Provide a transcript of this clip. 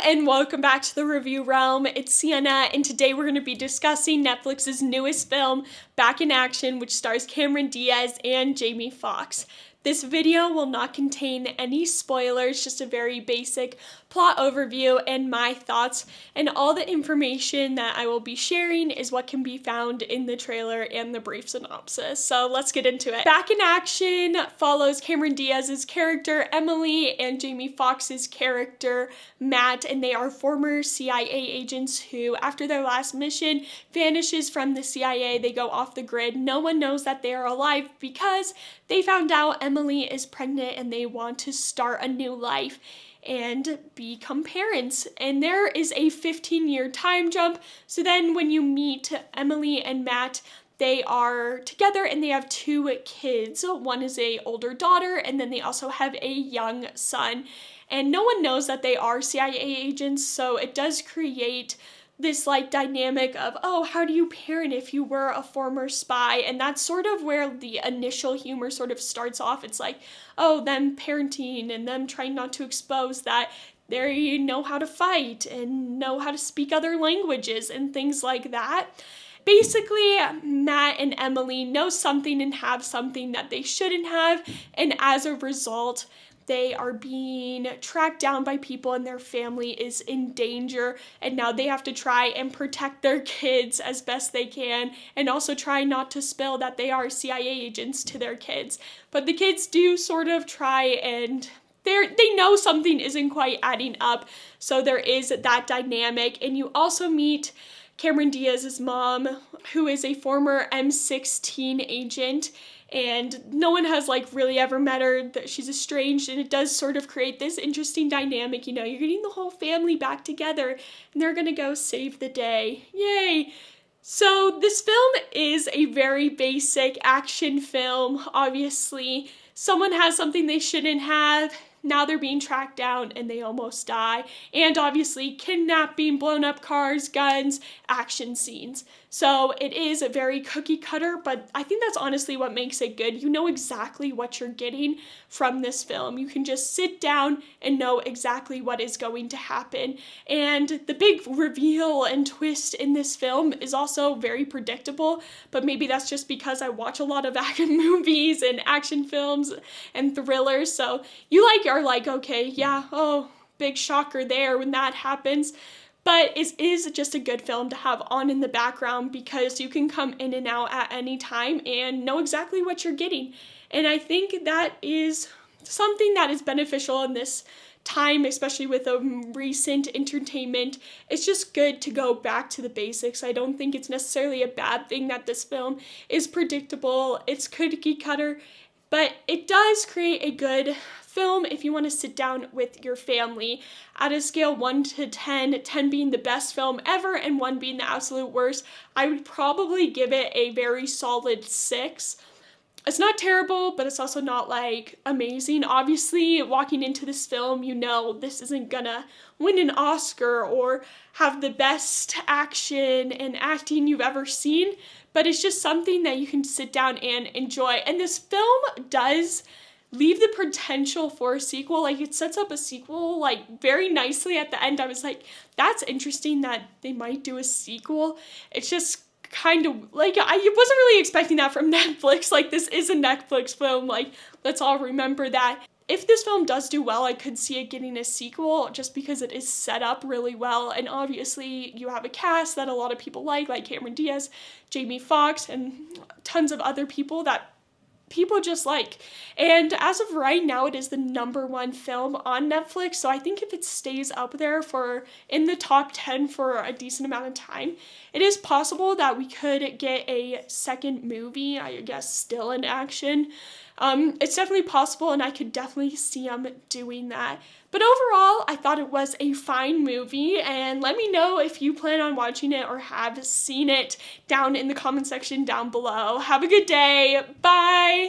and welcome back to the review realm. It's Sienna, and today we're going to be discussing Netflix's newest film, Back in Action, which stars Cameron Diaz and Jamie Foxx. This video will not contain any spoilers, just a very basic plot overview and my thoughts, and all the information that I will be sharing is what can be found in the trailer and the brief synopsis. So let's get into it. Back in Action follows Cameron Diaz's character Emily and Jamie Foxx's character Matt, and they are former CIA agents who, after their last mission, vanishes from the CIA. They go off the grid. No one knows that they are alive because they found out Emily is pregnant and they want to start a new life and become parents. And there is a 15-year time jump. So then when you meet Emily and Matt, they are together and they have two kids. One is an older daughter, and then they also have a young son. And no one knows that they are CIA agents, so it does create this like dynamic of, oh, how do you parent if you were a former spy? And that's sort of where the initial humor sort of starts off. It's like, oh, them parenting and them trying not to expose that they know how to fight and know how to speak other languages and things like that. Basically, Matt and Emily know something and have something that they shouldn't have, and as a result, they are being tracked down by people and their family is in danger, and now they have to try and protect their kids as best they can and also try not to spill that they are CIA agents to their kids. But the kids do sort of try, and they know something isn't quite adding up, so there is that dynamic. And you also meet Cameron Diaz's mom, who is a former M16 agent, and no one has like really ever met her. That she's estranged, and it does sort of create this interesting dynamic. You know, you're getting the whole family back together and they're gonna go save the day. Yay! So this film is a very basic action film. Obviously, someone has something they shouldn't have. Now they're being tracked down and they almost die. And obviously kidnapping, blown up cars, guns, action scenes. So it is a very cookie cutter, but I think that's honestly what makes it good. You know exactly what you're getting from this film. You can just sit down and know exactly what is going to happen. And the big reveal and twist in this film is also very predictable, but maybe that's just because I watch a lot of action movies and action films and thrillers. So you are like, okay, yeah, oh, big shocker there when that happens. But it is just a good film to have on in the background because you can come in and out at any time and know exactly what you're getting. And I think that is something that is beneficial in this time, especially with recent entertainment. It's just good to go back to the basics. I don't think it's necessarily a bad thing that this film is predictable. It's cookie cutter, but it does create a good film if you want to sit down with your family. At a scale 1 to 10, 10 being the best film ever and 1 being the absolute worst, I would probably give it a very solid 6. It's not terrible, but it's also not like amazing. Obviously, walking into this film, you know this isn't gonna win an Oscar or have the best action and acting you've ever seen, but it's just something that you can sit down and enjoy. And this film does leave the potential for a sequel. Like, it sets up a sequel like very nicely at the end. I was like, that's interesting that they might do a sequel. It's just kind of like, I wasn't really expecting that from Netflix. Like, this is a Netflix film. Like, let's all remember that. If this film does do well, I could see it getting a sequel just because it is set up really well. And obviously you have a cast that a lot of people like Cameron Diaz, Jamie Foxx, and tons of other people that people just like. And as of right now, it is the #1 film on Netflix. So I think if it stays up there for in the top 10 for a decent amount of time, it is possible that we could get a second movie, I guess still in action. It's definitely possible, and I could definitely see them doing that. But overall, I thought it was a fine movie, and let me know if you plan on watching it or have seen it down in the comment section down below. Have a good day. Bye!